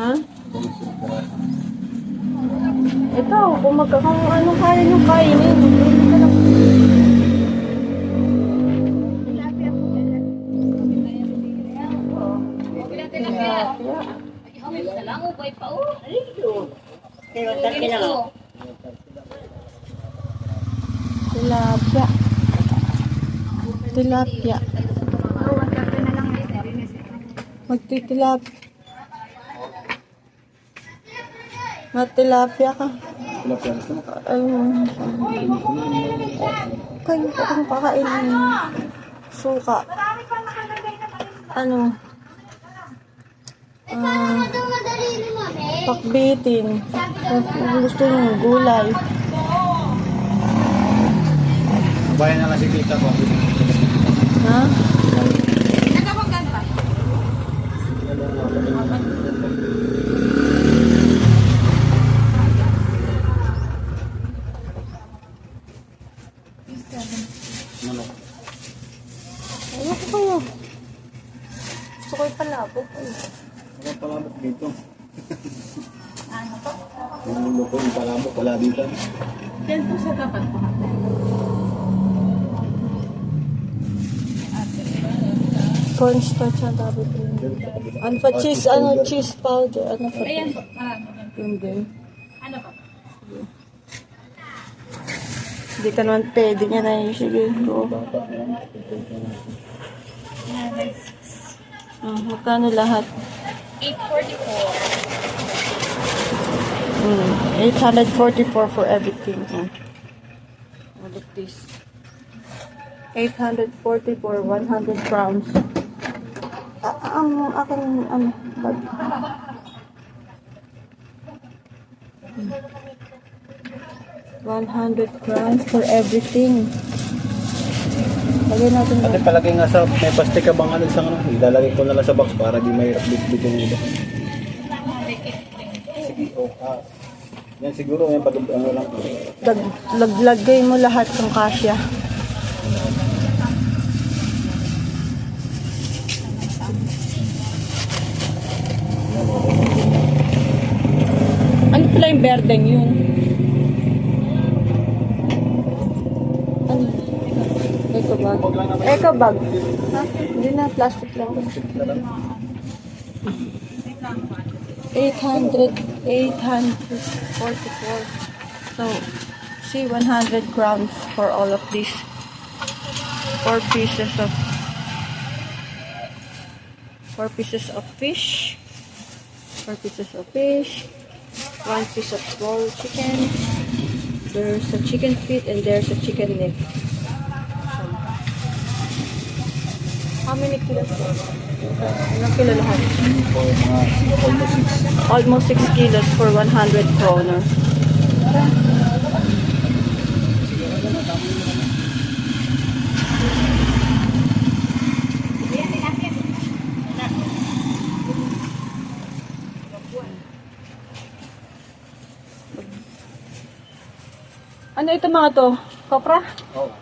Ha? Ito, kung anong kaya nyo kainin. Hindi ka lang. Tilapia. Tilapia. Magtitilap. Magtilapia ka. Kayo pa kung pakainin suka. Ano? Pakbitin. Kung gusto nyo, gulay. Bayan na lang si Tita ko. Ha? Ano ko kayo? Gusto ko ipalabot. Ano palabok dito? Ano to? Yung luto yung palabok, wala dito. Yan po sa dapat po. Cornstarch ang dapat yun. Ano pa? Cheese, cheese powder. Ano pa? Ayan po. Yun din. Ano pa? Hindi ka naman pwede niya na yun. Sige, go. Magkano lahat? 844. 844 for everything. Look at this. 844, 100 crowns. Aking, bag. Hmm. 100 crowns for everything. Lagyan natin Ate, palagay nga sa, may plastic ka bang ano sa ano? Ilalagay ko na lang sa box para di may bit-bit yung iba. Sige, yan siguro, yan pag ano lang. Lagay mo lahat ng kasya. Ano pala yung berdeng yun? Ano? Eco bag. Eco bag. Ha? Hindi na, plastic lang. 844. So, see, 100 crowns for all of these. 4 pieces of fish. 4 pieces of fish. 1 piece of small chicken. There's a chicken feet and there's a chicken leg. How many kilos? Ilang kilo lahat? For mga Almost almost 6. 6 kilos for 100 kroner. Ano ito mga to? Kopra? Oh.